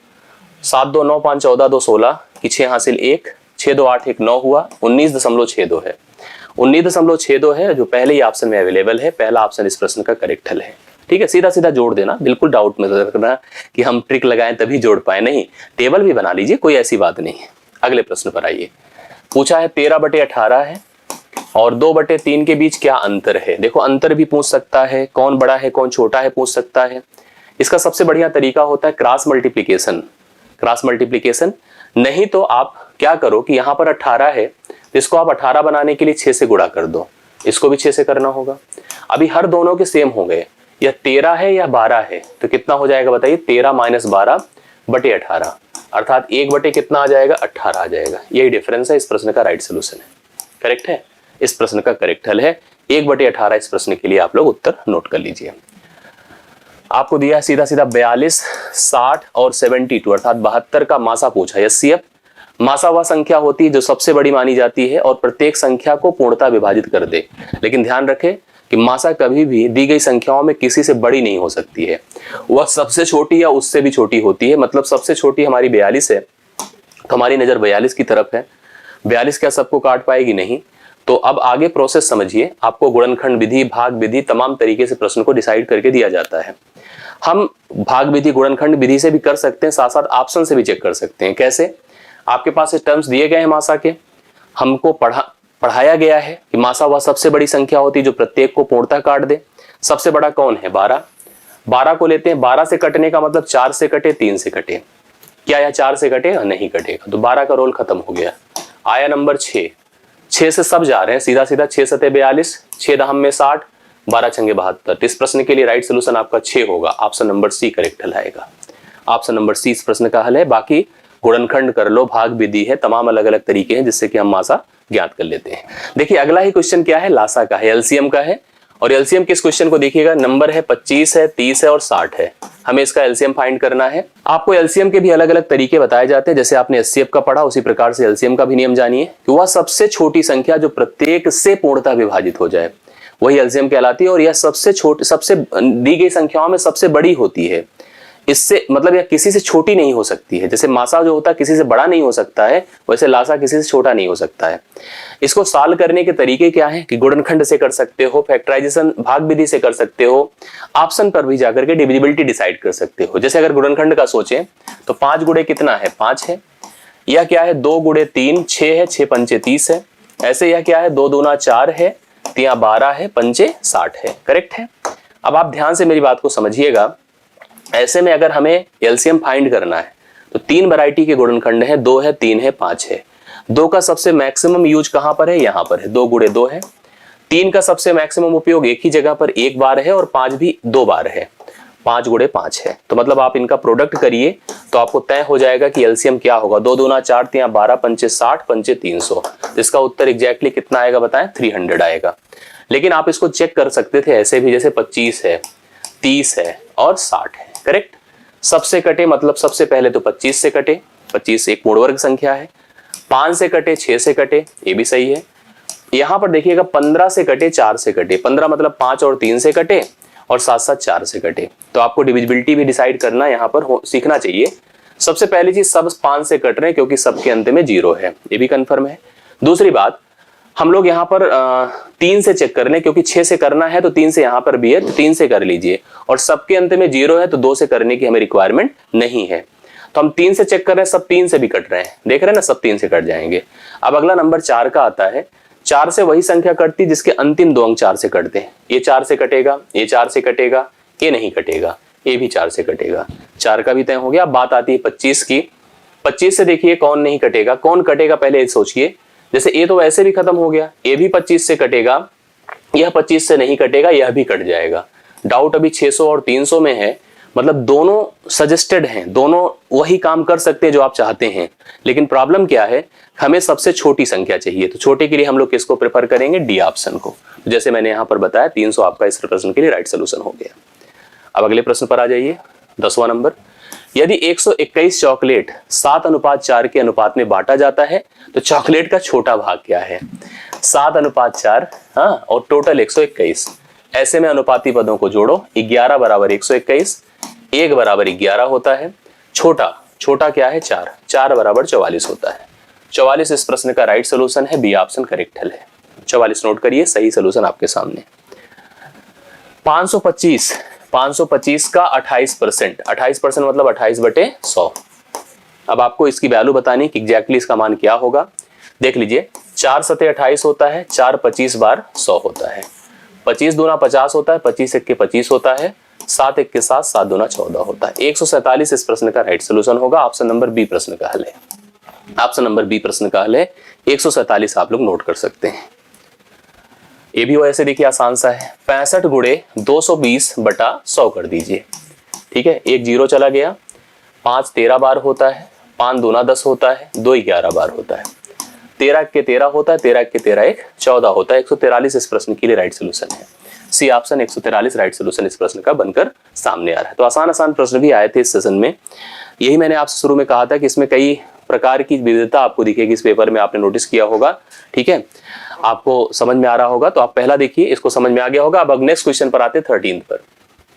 7 2 9 5 14 2 16 की 6 हासिल 1, 6 2 8 1 9 हुआ, 19.62 है। 19.62 है जो पहले ही ऑप्शन में अवेलेबल है। पहला ऑप्शन इस प्रश्न का करेक्ट हल है, ठीक है। सीधा सीधा जोड़ देना, बिल्कुल डाउट में रखना कि हम ट्रिक लगाएं तभी जोड़ पाए, नहीं, टेबल भी बना लीजिए, कोई ऐसी बात नहीं है। अगले प्रश्न पर आइए। पूछा है 13/18 है और 2/3 के बीच क्या अंतर है। देखो, अंतर भी पूछ सकता है, कौन बड़ा है कौन छोटा है पूछ सकता है। इसका सबसे बढ़िया तरीका होता है क्रॉस मल्टीप्लिकेशन। क्रॉस मल्टीप्लिकेशन नहीं तो आप क्या करो कि यहाँ पर 18 है, इसको आप 18 बनाने के लिए 6 से गुणा कर दो, इसको भी 6 से करना होगा। अभी हर दोनों के सेम हो गए, या 13 है या 12 है, तो कितना हो जाएगा बताइए, 13 - 12/18, अर्थात 1 बटे कितना आ जाएगा, 18 आ जाएगा। यही डिफरेंस है, इस प्रश्न का राइट सोल्यूशन है, करेक्ट है, इस प्रश्न का करेक्ट हल है 1/18। इस प्रश्न के लिए आप लोग उत्तर नोट कर लीजिए। आपको दिया सीधा सीधा 42, 60 और 72, अर्थात 72 का मासा पूछा। एचसीएफ मासा वह संख्या होती है जो सबसे बड़ी मानी जाती है और प्रत्येक संख्या को पूर्णतः विभाजित कर दे। लेकिन ध्यान रखें कि मासा कभी भी दी गई संख्याओं में किसी से बड़ी नहीं हो सकती है, वह सबसे छोटी या उससे भी छोटी होती है। मतलब सबसे छोटी हमारी 42 है, तो हमारी नजर 42 की तरफ है। 42 क्या सबको काट पाएगी, नहीं। तो अब आगे प्रोसेस समझिए, आपको गुणनखंड विधि, भाग विधि, तमाम तरीके से प्रश्न को डिसाइड करके दिया जाता है। हम भाग विधि गुणनखंड विधि से भी कर सकते हैं, साथ साथ ऑप्शन से भी चेक कर सकते हैं। कैसे? आपके पास ये टर्म्स दिए गए हैं मासा के, हमको पढ़ाया गया है कि मासा वह सबसे बड़ी संख्या होती है जो प्रत्येक को पूर्णतः काट दे। सबसे बड़ा कौन है? 12। 12 को लेते हैं, 12 से कटने का मतलब 4 से कटे, 3 से कटे। क्या यह 4 से कटेगा? नहीं कटेगा, तो 12 का रोल खत्म हो गया। आया नंबर 6। 6 से सब जा रहे हैं, सीधा सीधा 6 सते 42, 6 दहम में 60, 12 छंगे 72। इस प्रश्न के लिए राइट सोल्यूशन आपका 6 होगा। ऑप्शन नंबर सी करेक्ट हलाएगा। ऑप्शन नंबर सी इस प्रश्न का हल है। बाकी गुणनखंड कर लो, भाग विधि है, तमाम अलग अलग तरीके हैं जिससे कि हम मासा ज्ञात कर लेते हैं। देखिए अगला ही क्वेश्चन क्या है? लासा का है, एलसीएम का है। और एलसीएम किस क्वेश्चन को देखिएगा, नंबर है 25 है, 30 है और 60 है। हमें इसका एलसीएम फाइंड करना है। आपको एलसीएम के भी अलग अलग तरीके बताए जाते हैं, जैसे आपने एचसीएफ का पढ़ा उसी प्रकार से एलसीएम का भी नियम जानिए कि वह सबसे छोटी संख्या जो प्रत्येक से पूर्णतः विभाजित हो जाए वही एलसीएम कहलाती है। और यह सबसे छोटी, सबसे दी गई संख्याओं में सबसे बड़ी होती है। इससे मतलब यह किसी से छोटी नहीं हो सकती है। जैसे मासा जो होता है किसी से बड़ा नहीं हो सकता है, वैसे लासा किसी से छोटा नहीं हो सकता है। इसको सॉल्व करने के तरीके क्या है कि गुणनखंड से कर सकते हो, फैक्टराइजेशन भाग विधि से कर सकते हो, ऑप्शन पर भी जाकर के डिविजिबिलिटी डिसाइड कर सकते हो। जैसे अगर गुणनखंड का सोचें तो 5 गुणे कितना है? 5 है। यह क्या है? 2 गुणे 3 6 है, 6 पंचे 30 है। ऐसे यह क्या है? 2 दूना 4 है, 3 12 है, पंचे 60 है। करेक्ट है। अब आप ध्यान से मेरी बात को समझिएगा। ऐसे में अगर हमें एलसीएम फाइंड करना है तो 3 वैरायटी के गुणनखंड है, 2 है, 3 है, 5 है। 2 का सबसे मैक्सिमम यूज कहां पर है? यहां पर है, 2 गुणे 2 है। 3 का सबसे मैक्सिमम उपयोग एक ही जगह पर एक बार है, और 5 भी 2 बार है, 5 गुणे 5 है। तो मतलब आप इनका प्रोडक्ट करिए तो आपको तय हो जाएगा कि एलसीएम क्या होगा। 2 दूना 4, 3 12, पंचे 60, पंचे 300। इसका उत्तर एग्जैक्टली कितना आएगा बताएं? 300 आएगा। लेकिन आप इसको चेक कर सकते थे ऐसे भी, जैसे 25 है, 30 है और 60 है। करेक्ट। सबसे कटे मतलब सबसे पहले तो 25 से कटे, 25 एक पूर्ण वर्ग संख्या है। 5 से कटे, 6 से कटे, ये भी सही है। यहां पर देखिएगा 15 से कटे, 4 से कटे। 15 मतलब 5 और 3 से कटे, और साथ साथ 4 से कटे। तो आपको डिविजिबिलिटी भी डिसाइड करना यहाँ पर सीखना चाहिए। सबसे पहली चीज, सब 5 से कट रहे हैं क्योंकि सबके अंत में 0 है, ये भी कंफर्म है। दूसरी बात, हम लोग यहाँ पर 3 से चेक कर लें क्योंकि 6 से करना है तो 3 से यहाँ पर भी है, तो 3 से कर लीजिए। और सबके अंत में 0 है तो 2 से करने की हमें रिक्वायरमेंट नहीं है। तो हम 3 से चेक कर रहे हैं, सब 3 से भी कट रहे हैं, देख रहे हैं ना, सब 3 से कट जाएंगे। अब अगला नंबर 4 का आता है। 4 से वही संख्या कटती जिसके अंतिम 2 अंक 4 से कटते हैं। ये 4 से कटेगा, ये 4 से कटेगा, ये नहीं कटेगा, ये भी 4 से कटेगा। 4 का भी तय हो गया। अब बात आती है 25 की। 25 से देखिए कौन नहीं कटेगा, कौन कटेगा पहले ये सोचिए। जैसे ये तो वैसे भी खत्म हो गया, ये भी 25 से कटेगा, यह 25 से नहीं कटेगा, यह भी कट जाएगा। डाउट अभी 600 और 300 में है। मतलब दोनों सजेस्टेड हैं, दोनों वही काम कर सकते हैं जो आप चाहते हैं। लेकिन प्रॉब्लम क्या है, हमें सबसे छोटी संख्या चाहिए। तो छोटे के लिए हम लोग किसको प्रेफर करेंगे? डी ऑप्शन को। जैसे मैंने यहां पर बताया 300 आपका इस प्रश्न के लिए राइट सोल्यूशन हो गया। अब अगले प्रश्न पर आ जाइए, 10वां नंबर। यदि 121 चॉकलेट 7:4 के अनुपात में बांटा जाता है तो चॉकलेट का छोटा भाग क्या है? 7:4, हाँ, और टोटल 121। ऐसे में अनुपाती पदों को जोड़ो। 11 बराबर 121, 1 बराबर 11 होता है। छोटा क्या है? 4, 4 बराबर 44 होता है। 44 इस प्रश्न का राइट सोल्यूशन है, बी ऑप्शन करेक्ट है। 44 नोट करिए, सही सोल्यूशन आपके सामने। 525 का 28%, 28% मतलब 28/100। अब आपको इसकी वैल्यू बतानी कि एग्जैक्टली इसका मान क्या होगा। देख लीजिए, 4 सते 28 होता है, 4 25 बार 100 होता है। 25 दूना 50 होता है, 25 1 के 25 होता है, 7 1 के साथ 7 दूना 14 होता है। 147 इस प्रश्न का राइट सोल्यूशन होगा। ऑप्शन नंबर बी प्रश्न का हल है। ऑप्शन नंबर बी प्रश्न का हल है 147, आप लोग नोट कर सकते हैं। ये भी वैसे देखिए आसान सा है। 65 गुणे 220/100 कर दीजिए। ठीक है, एक 0 चला गया। 5 13 बार होता है, 5 दूना 10 होता है, 2 11 बार होता है, 13 के 13 होता है, 13 के 13 1 14 होता है। 143 इस प्रश्न के लिए राइट सोल्यूशन है। सी ऑप्शन 143 राइट सोल्यूशन इस प्रश्न का बनकर सामने आ रहा है। तो आसान प्रश्न भी आए थे इस सेशन में। यही मैंने आपसे शुरू में कहा था कि इसमें कई प्रकार की विविधता आपको दिखेगी इस पेपर में, आपने नोटिस किया होगा। ठीक है, आपको समझ में आ रहा होगा। तो आप पहला देखिए, इसको समझ में आ गया होगा। अब नेक्स्ट क्वेश्चन पर आते 13 पर।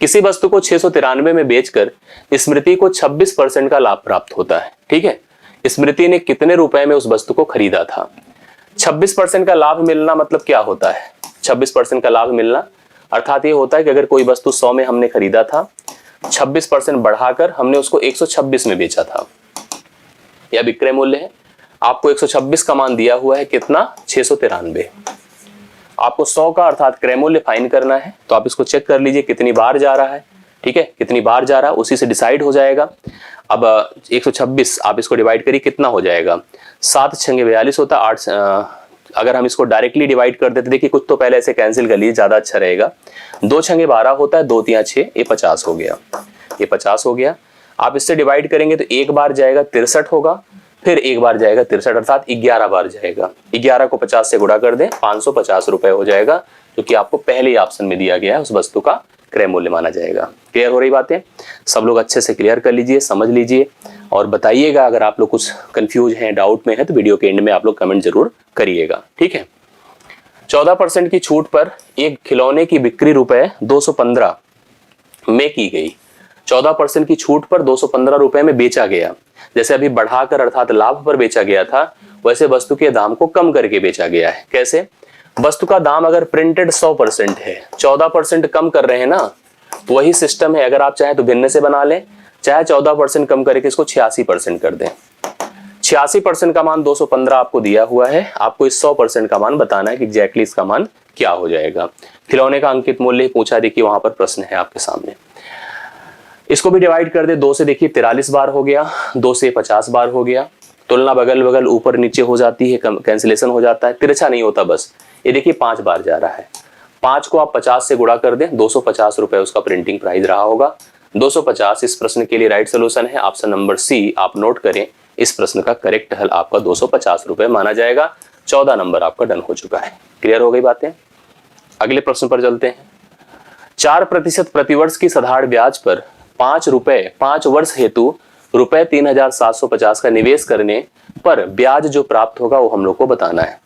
किसी वस्तु को 693 में बेचकर स्मृति को 26% का लाभ प्राप्त होता है। ठीक है, स्मृति ने कितने रुपए में उस वस्तु को खरीदा था? 26% का लाभ मिलना मतलब क्या होता है? 26% का लाभ मिलना अर्थात ये होता है कि अगर कोई वस्तु 100 में हमने खरीदा था 26% बढ़ाकर हमने उसको 126 में बेचा था, यह विक्रय मूल्य है। आपको 126 का मान दिया हुआ है, कितना 693। आपको 100 का अर्थात क्रय मूल्य फाइंड करना है, तो आप इसको चेक कर लीजिए कितनी बार जा रहा है। ठीक है, कितनी बार जा रहा है उसी से डिसाइड हो जाएगा। अब 126 आप इसको डिवाइड करिए, कितना हो जाएगा, 7 छंगे 42 होता है। 8 अगर हम इसको डायरेक्टली डिवाइड कर देते, देखिए कुछ तो पहले ऐसे कैंसिल कर लीजिए, ज्यादा अच्छा रहेगा। 2 छंगे 12 होता है, 2 3 6, ये 50 हो गया, ये 50 हो गया। आप इससे डिवाइड करेंगे तो एक बार जाएगा 63 होगा, फिर एक बार जाएगा 63, अर्थात 11 बार जाएगा। 11 को 50 से गुणा कर दें, 550 रुपए हो जाएगा, जो कि आपको पहले ही ऑप्शन में दिया गया है, उस वस्तु का क्रय मूल्य माना जाएगा। क्लियर हो रही बातें? सब लोग अच्छे से क्लियर कर लीजिए, समझ लीजिए और बताइएगा अगर आप लोग कुछ कंफ्यूज हैं, डाउट में है, तो वीडियो के एंड में आप लोग कमेंट जरूर करिएगा। ठीक है, 14% की छूट पर एक खिलौने की बिक्री रुपए 215 में की गई। 14% की छूट पर 215 रुपए में बेचा गया। जैसे अभी बढ़ाकर अर्थात लाभ पर बेचा गया था, वैसे वस्तु के दाम को कम करके बेचा गया है। कैसे? वस्तु का दाम अगर प्रिंटेड 100% है, 14% कम कर रहे हैं ना, तो वही सिस्टम है। अगर आप चाहें तो भिन्न से बना लें, चाहे 14% कम करके इसको 86% कर दें। 86% का मान 215 आपको दिया हुआ है, आपको इस 100% का मान बताना है कि एग्जैक्टली इसका मान क्या हो जाएगा। खिलौने का अंकित मूल्य पूछा, देखिए वहां पर प्रश्न है आपके सामने। इसको भी डिवाइड कर दे, 2 से देखिए 43 बार हो गया, 2 से 50 बार हो गया। तुलना बगल बगल ऊपर नीचे हो जाती है, कैंसिलेशन हो जाता है, तिरछा नहीं होता बस। ये देखिए 5 बार जा रहा है, 5 को आप 50 से गुणा कर दें, 250 रुपए उसका प्रिंटिंग प्राइस रहा होगा। 250 इस प्रश्न के लिए राइट सोल्यूशन है, ऑप्शन नंबर सी आप नोट करें। इस प्रश्न का करेक्ट हल आपका 250 रुपए माना जाएगा। 14 नंबर आपका डन हो चुका है। क्लियर हो गई बातें? अगले प्रश्न पर चलते हैं। 4% प्रतिवर्ष की साधारण ब्याज पर 5 वर्ष हेतु रुपए 3750 का निवेश करने पर ब्याज जो प्राप्त होगा वो हम लोग को बताना है।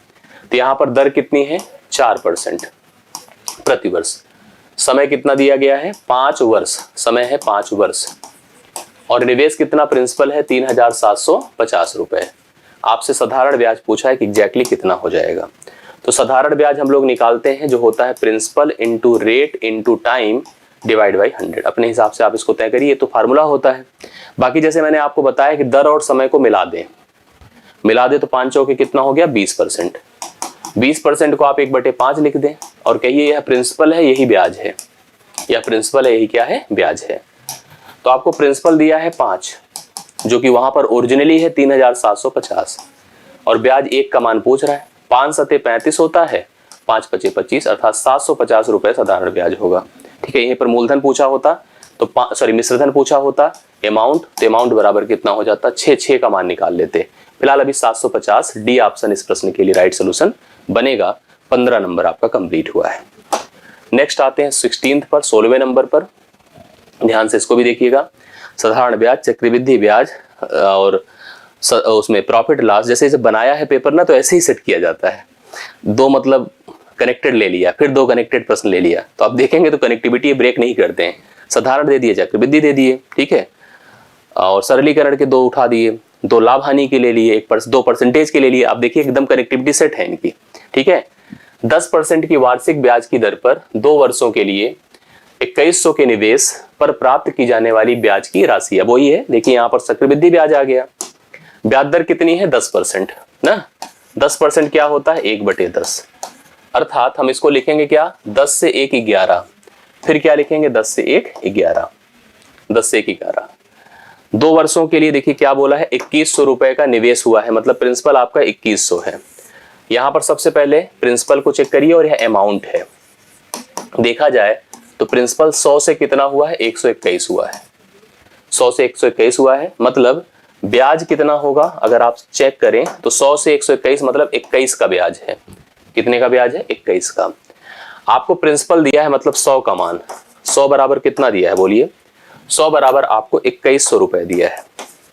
तो यहां पर दर कितनी है? 4% प्रतिवर्ष। समय कितना दिया गया है? 5 वर्ष। समय है 5 वर्ष और निवेश कितना प्रिंसिपल है? 3750 रुपए। आपसे साधारण ब्याज पूछा है कि एग्जैक्टली कितना हो जाएगा। तो साधारण ब्याज हम लोग निकालते हैं, जो होता है principal into rate into time divide by 100। अपने हिसाब से आप इसको तय करिए, ये तो फार्मूला होता है। बाकी जैसे मैंने आपको बताया कि दर और समय को मिला दें, तो 5 चौके कितना हो गया? 20%। 20% को आप 1/5 लिख दें और कहिए यह प्रिंसिपल है, यही ब्याज है। यह प्रिंसिपल है, यही क्या है? ब्याज है। तो आपको प्रिंसिपल दिया है 5, जो कि वहां पर ओरिजिनली है 3750 और ब्याज 1 का मान पूछ रहा है। 5 सते 35 होता है, 5 पचे 25, अर्थात 750 रुपए साधारण ब्याज होगा। ठीक है, यहीं पर मूलधन पूछा होता तो मिश्रधन पूछा होता, अमाउंट, तो अमाउंट बराबर कितना हो जाता? 6 का मान निकाल लेते। फिलहाल अभी 750, डी ऑप्शन इस प्रश्न के लिए राइट सोल्यूशन बनेगा। 15 नंबर आपका कंप्लीट हुआ है। नेक्स्ट आते हैं 16th पर, 16वें नंबर पर। ध्यान से इसको भी देखिएगा। साधारण ब्याज, चक्रवृद्धि ब्याज और उसमें प्रॉफिट लॉस, जैसे इसे बनाया है पेपर ना, तो ऐसे ही सेट किया जाता है। 2 मतलब कनेक्टेड ले लिया, फिर 2 कनेक्टेड प्रश्न ले लिया, तो आप देखेंगे तो कनेक्टिविटी ब्रेक नहीं करते हैं। साधारण दे दिए, चक्रवृद्धि दे दिए, ठीक है, और सरलीकरण के 2 उठा दिए, 2 लाभ हानि के ले लिए, 2 परसेंटेज के ले लिए। आप देखिए एकदम कनेक्टिविटी सेट है इनकी। ठीक है, 10% की वार्षिक ब्याज की दर पर 2 वर्षों के लिए 2100 के निवेश पर प्राप्त की जाने वाली ब्याज की राशि। अब वही है, देखिए यहाँ पर चक्रवृद्धि ब्याज आ गया। ब्याज दर कितनी है? 10% ना। 10% क्या होता है? 1/10, अर्थात हम इसको लिखेंगे क्या? 10 से 1 11, फिर क्या लिखेंगे? 10 से 1 11, 10 से 1 11। 2 वर्षों के लिए देखिए क्या बोला है? 2100 रुपए का निवेश हुआ है, मतलब प्रिंसिपल आपका 2100 है। यहां पर सबसे पहले प्रिंसिपल को चेक करिए और यह अमाउंट है। देखा जाए तो प्रिंसिपल 100 से कितना हुआ है? 121 हुआ है। 100 से 121 हुआ है, मतलब ब्याज कितना होगा? अगर आप चेक करें तो 100 से 121 मतलब 21 का ब्याज है। कितने का ब्याज है? 21 का। आपको प्रिंसिपल दिया है, मतलब 100 का मान। 100 बराबर कितना दिया है? बोलिए। 100 बराबर आपको 2100 रुपए दिया है,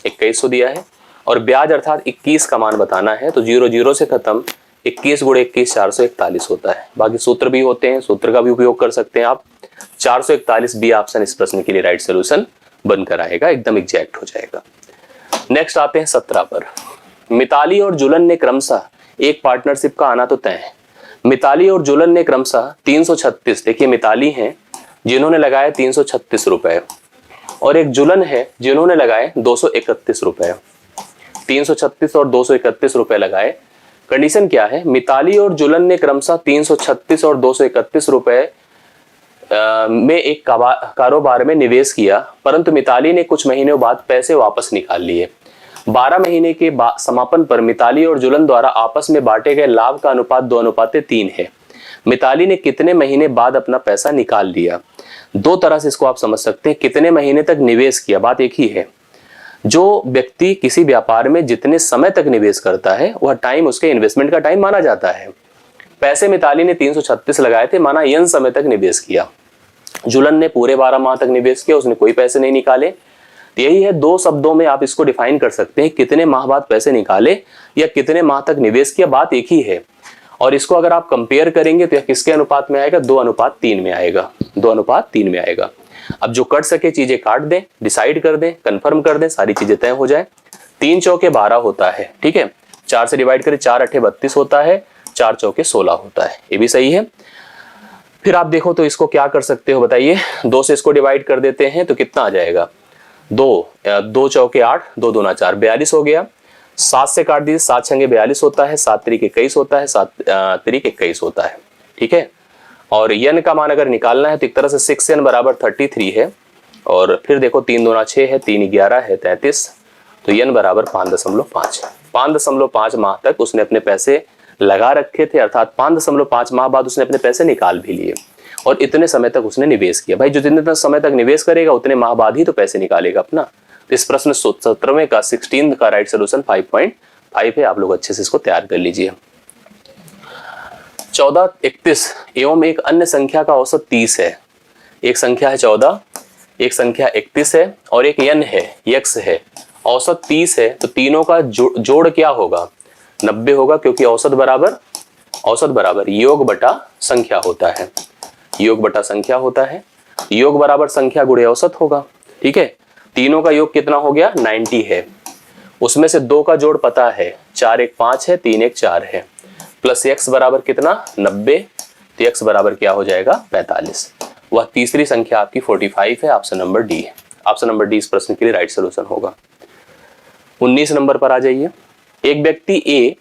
2100 दिया है, और ब्याज अर्थात 21 का मान बताना है। तो 0 0 से खत्म, 21 × 21 441 होता है। बाकी सूत्र भी होते हैं, सूत्र का भी उपयोग कर सकते हैं आप। 441 बी ऑप्शन इस प्रश्न के लिए राइट सोल्यूशन बनकर आएगा, एकदम एग्जैक्ट हो जाएगा। नेक्स्ट आते हैं 17 पर। मिताली और जुलन ने क्रमशः एक पार्टनरशिप का आना तो तय है। मिताली और जुलन ने क्रमशः 336, देखिए मिताली हैं जिन्होंने लगाया 336 रुपए, और एक जुलन है जिन्होंने लगाए 231 रुपए। 336 और 231 रुपए लगाए। कंडीशन क्या है, मिताली और जुलन ने क्रमशः 336 और 231 रुपए में एक कारोबार में निवेश किया, परंतु मिताली ने कुछ महीनों बाद पैसे वापस निकाल लिए। 12 महीने के समापन पर मिताली और जुलन द्वारा आपस में बांटे गए लाभ का अनुपात 2:3 है। मिताली ने कितने महीने बाद अपना पैसा निकाल लिया? दो तरह से इसको आप समझ सकते हैं, कितने महीने तक निवेश किया, बात एक ही है। जो व्यक्ति किसी व्यापार में जितने समय तक निवेश करता है वह टाइम उसके इन्वेस्टमेंट का टाइम माना जाता है। पैसे मिताली ने 336 लगाए थे, माना यन समय तक निवेश किया। जुलन ने पूरे 12 माह तक निवेश किया, उसने कोई पैसे नहीं निकाले। तो यही है, दो शब्दों में आप इसको डिफाइन कर सकते हैं, कितने माह बाद पैसे निकाले या कितने माह तक निवेश किया, बात एक ही है। और इसको अगर आप कंपेयर करेंगे तो यह किसके अनुपात में आएगा? 2:3 में आएगा। 2:3 में आएगा। अब जो कट सके चीजें काट दें, डिसाइड कर दें, कंफर्म कर दें, सारी चीजें तय हो जाए। 3 चौके 12 होता है, ठीक है। 4 से डिवाइड करें, 4 8 32 होता है, 4 चौके 16 होता है, ये भी सही है। फिर आप देखो तो इसको क्या कर सकते हो बताइए, 2 से इसको डिवाइड कर देते हैं तो कितना आ जाएगा? 2 चौके 8, 2 दूना 4, 42 हो गया। 7 से काट दीजिए, 7 छंगे 42 होता है, 7 त्रिक 21 होता है, 7 त्रिक 21 होता है, ठीक है। और यन का मान अगर निकालना है तो एक तरह से 6n बराबर 33 है। और फिर देखो 3 दूना 6 है, 3 11 है 33, तो यन बराबर 5.5। 5.5 माह तक उसने अपने पैसे लगा रखे थे, अर्थात 5.5 माह बाद उसने अपने पैसे निकाल भी लिए और इतने समय तक उसने निवेश किया। भाई जो जितने समय तक निवेश करेगा उतने माह बाद ही तो पैसे निकालेगा अपना। तो इस प्रश्न 17वें का 16 का राइट सोल्यूशन 5.5 है। आप लोग अच्छे से इसको तैयार कर लीजिए। 14 31 एवं एक अन्य संख्या का औसत 30 है। एक संख्या है 14, एक संख्या 31 है और एक यन है, यक्स है, औसत 30 है। तो तीनों का जोड़ क्या होगा? 90 होगा, क्योंकि औसत बराबर योग बटा संख्या होता है। योग बटा संख्या होता है। योग बराबर संख्या गुणे औसत होगा, ठीक है। तीनों का योग कितना हो गया? 90 है। उसमें से 2 का जोड़ पता है, 4 1 5 है, 3 1 4 है, प्लस x बराबर कितना? 90। तो x बराबर क्या हो जाएगा? 45। वह तीसरी संख्या आपकी 45 है। ऑप्शन नंबर डी है। ऑप्शन नंबर डी इस प्रश्न के लिए राइट सोल्यूशन होगा। 19 नंबर पर आ जाइए। एक व्यक्ति ए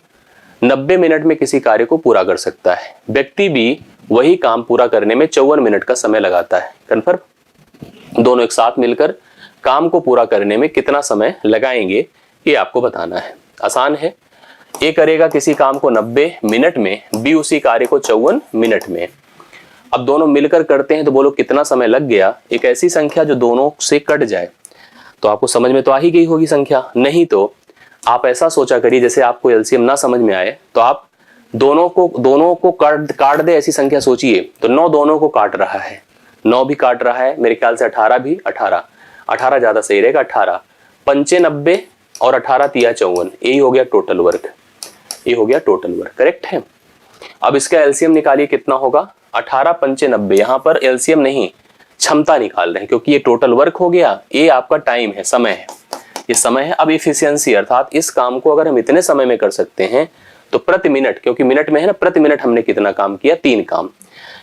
90 मिनट में किसी कार्य को पूरा कर सकता है, व्यक्ति बी वही काम पूरा करने में 54 मिनट का समय लगाता है। कन्फर्म? दोनों एक साथ मिलकर काम को पूरा करने में कितना समय लगाएंगे ये आपको बताना है। आसान है। ए करेगा किसी काम को 90 मिनट में, बी उसी कार्य को 54 मिनट में। अब दोनों मिलकर करते हैं तो बोलो कितना समय लग गया। एक ऐसी संख्या जो दोनों से कट जाए, तो आपको समझ में तो आ ही गई होगी संख्या। नहीं तो आप ऐसा सोचा करिए, जैसे आपको एलसीएम ना समझ में आए तो आप दोनों को काट दे, ऐसी संख्या सोचिए। तो 9 दोनों को काट रहा है, 9 भी काट रहा है, मेरे ख्याल से 18 भी, 18 ज्यादा सही रहेगा। 18 पंचे 90 और 18 तिया 54, यही हो गया टोटल वर्क। ये हो गया टोटल वर्क, करेक्ट है। अब इसका एलसीएम निकालिए, कितना होगा? 18 पंचे 90। यहां पर एलसीएम नहीं, क्षमता निकाल रहे हैं, क्योंकि ये टोटल वर्क हो गया, ये आपका टाइम है, समय है, ये समय है। अब इफिशियंसी, अर्थात इस काम को अगर हम इतने समय में कर सकते हैं तो प्रति मिनट, क्योंकि मिनट में है ना, प्रति मिनट हमने कितना काम किया? 3 काम।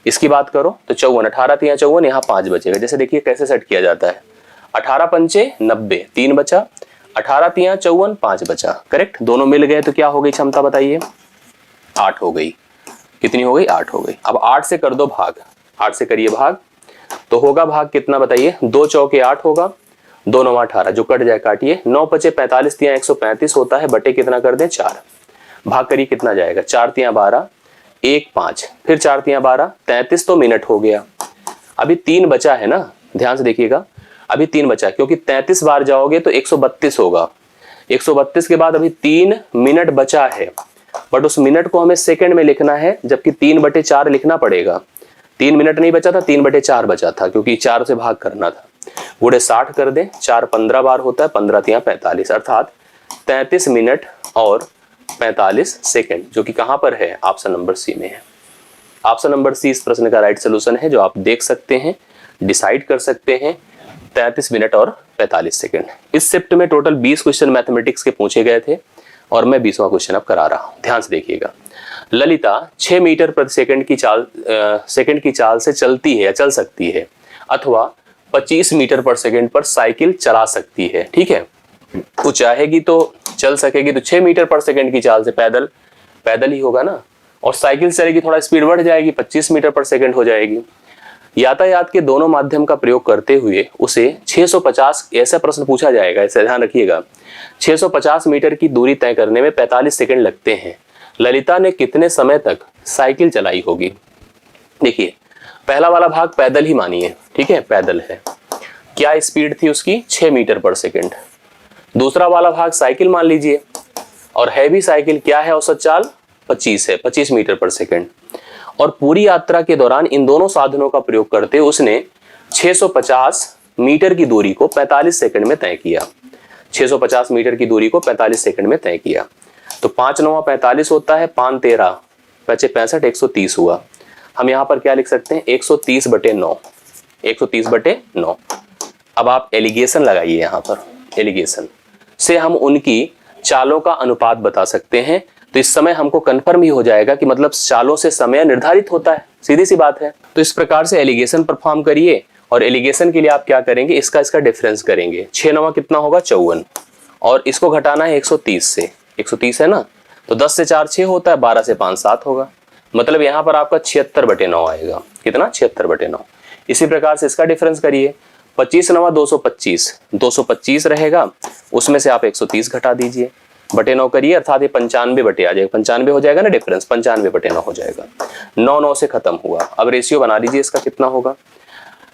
इसकी बात करो तो 54, 18 तिया 54, यहाँ 5 बचेगा। जैसे देखिए कैसे सेट किया जाता है, 18 पंचे 90, 3 बचा, 18 तिया 54, 5 बचा, करेक्ट। दोनों मिल गए तो क्या हो गई क्षमता बताइए? 8 हो गई। कितनी हो गई? 8 हो गई। अब 8 से कर दो भाग, 8 से करिए भाग, तो होगा भाग कितना बताइए? 2 चौके 8 होगा, 2 9 18, जो कट जाए काटिए। 9 पचे 45 तिया 135 होता है, बटे कितना कर दें? 4। भाग करिए कितना जाएगा? 4 तिया 12, 1 5, फिर 4 तिया 12, 33 तो मिनट हो गया। अभी 3 बचा है ना, ध्यान से देखिएगा, अभी 3 बचा, क्योंकि 33 बार जाओगे तो 132 होगा। 132 के बाद अभी 3 मिनट बचा है, बट उस मिनट को हमें सेकंड में लिखना है, जबकि 3/4 लिखना पड़ेगा। 3 मिनट नहीं बचा था, 3/4 बचा था, क्योंकि 4 से भाग करना था। गुणे 60 कर दें, 4 15 बार होता है, 15 तिया 45, अर्थात 33 मिनट और 45 सेकंड, जो कि कहां पर है? ऑप्शन नंबर सी में है। ऑप्शन नंबर सी इस प्रश्न का राइट सोल्यूशन है, जो आप देख सकते हैं, डिसाइड कर सकते हैं। 33 मिनट और 45 सेकंड। इस शिफ्ट में टोटल 20 क्वेश्चन मैथमेटिक्स के पूछे गए थे और मैं 20वां क्वेश्चन अब करा रहा हूं। ध्यान से देखिएगा। ललिता 6 मीटर प्रति सेकंड की चाल से चलती है या चल सकती है, अथवा 25 मीटर पर सेकंड पर साइकिल चला सकती है। ठीक है, वो चाहेगी तो चल सकेगी तो 6 मीटर पर सेकंड की चाल से, पैदल ही होगा ना, और साइकिल चलेगी थोड़ा स्पीड बढ़ जाएगी, 25 मीटर पर सेकंड हो जाएगी। यातायात के दोनों माध्यम का प्रयोग करते हुए उसे 650, ऐसा प्रश्न पूछा जाएगा, ऐसे ध्यान रखिएगा, 650 मीटर की दूरी तय करने में 45 सेकंड लगते हैं। ललिता ने कितने समय तक साइकिल चलाई होगी? देखिए, पहला वाला भाग पैदल ही मानिए, ठीक है, पैदल है, क्या स्पीड थी उसकी? 6 मीटर पर सेकंड। दूसरा वाला भाग साइकिल मान लीजिए, और है भी साइकिल, क्या है औसत चाल? 25 है, 25 मीटर पर सेकंड। और पूरी यात्रा के दौरान इन दोनों साधनों का प्रयोग करते उसने 650 मीटर की दूरी को 45 सेकंड में तय किया। 650 मीटर की दूरी को 45 सेकंड में तय किया। तो 5 9 45 होता है, 5 13 5 65 130 हुआ। हम यहाँ पर क्या लिख सकते हैं? 130/9, 130/9। अब आप एलिगेशन लगाइए, यहाँ पर एलिगेशन से हम उनकी चालों का अनुपात बता सकते हैं। तो इस समय हमको कंफर्म ही हो जाएगा कि मतलब चालों से समय निर्धारित होता है, सीधी सी बात है। तो इस प्रकार से एलिगेशन परफॉर्म करिए, और एलिगेशन के लिए आप क्या करेंगे? इसका डिफरेंस करेंगे। 6 9 कितना होगा? 54, और इसको घटाना है 130 से, 130 है ना, तो 10 से 4 6 होता है, 12 से 5 7 होगा, मतलब यहाँ पर आपका 76/9 आएगा। कितना? 76/9। इसी प्रकार से इसका डिफरेंस करिए, 25 9 225, 225 रहेगा, उसमें से आप 130 घटा दीजिए, बटे 9 करिए, अर्थात ये 95 बटे आ जाएगा, 95 हो जाएगा ना डिफरेंस, 95/9 हो जाएगा। 9 9 से खत्म हुआ। अब रेशियो बना लीजिए, इसका कितना होगा?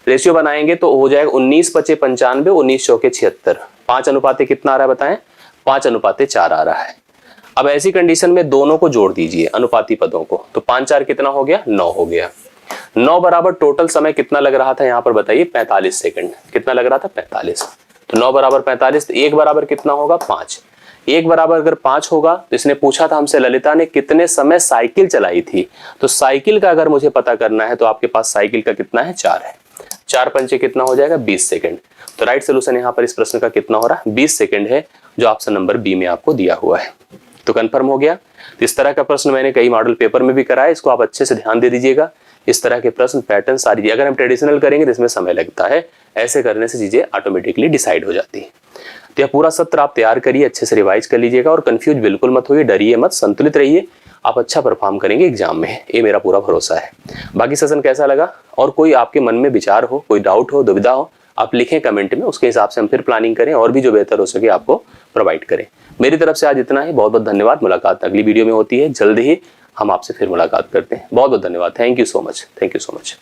रेशियो बनाएंगे तो हो जाएगा 19 × 5 = 95, 19 × 4 = 76। 5 अनुपाते कितना आ रहा है बताएं? 5 अनुपाते 4 आ रहा है। अब ऐसी कंडीशन में दोनों को जोड़ दीजिए, अनुपाती पदों को, तो 5 4 कितना हो गया? 9 हो गया। 9 बराबर टोटल समय कितना लग रहा था यहाँ पर बताइए? 45 सेकंड। कितना लग रहा था? 45। तो 9 बराबर 45, तो 1 बराबर कितना होगा? 5। 1 बराबर अगर 5 होगा तो इसने पूछा था हमसे ललिता ने कितने समय साइकिल चलाई थी, तो साइकिल का अगर मुझे पता करना है तो आपके पास साइकिल का कितना है? 4 है। 4 पंचे कितना हो जाएगा? 20 सेकंड। तो राइट सोल्यूशन यहाँ पर इस प्रश्न का कितना हो रहा है? 20 सेकंड है, जो ऑप्शन नंबर बी में आपको दिया हुआ है। तो कंफर्म हो गया। तो इस तरह का प्रश्न मैंने कई मॉडल पेपर में भी कराया, इसको आप अच्छे से ध्यान दे दीजिएगा। इस तरह के प्रश्न पैटर्न सारी, अगर हम ट्रेडिशनल करेंगे तो इसमें समय लगता है, ऐसे करने से चीजें ऑटोमेटिकली डिसाइड हो जाती है। तो यह पूरा सत्र आप तैयार करिए, अच्छे से रिवाइज कर लीजिएगा, और कंफ्यूज बिल्कुल मत होइए, डरिए मत, संतुलित रहिए, आप अच्छा परफॉर्म करेंगे एग्जाम में, ये मेरा पूरा भरोसा है। बाकी सेशन कैसा लगा, और कोई आपके मन में विचार हो, कोई डाउट हो, दुविधा हो, आप लिखें कमेंट में, उसके हिसाब से हम फिर प्लानिंग करें और भी जो बेहतर हो सके आपको प्रोवाइड करें। मेरी तरफ से आज इतना ही, बहुत बहुत धन्यवाद। मुलाकात अगली वीडियो में होती है, जल्द ही हम आपसे फिर मुलाकात करते हैं। बहुत बहुत धन्यवाद। Thank you so much. Thank you so much.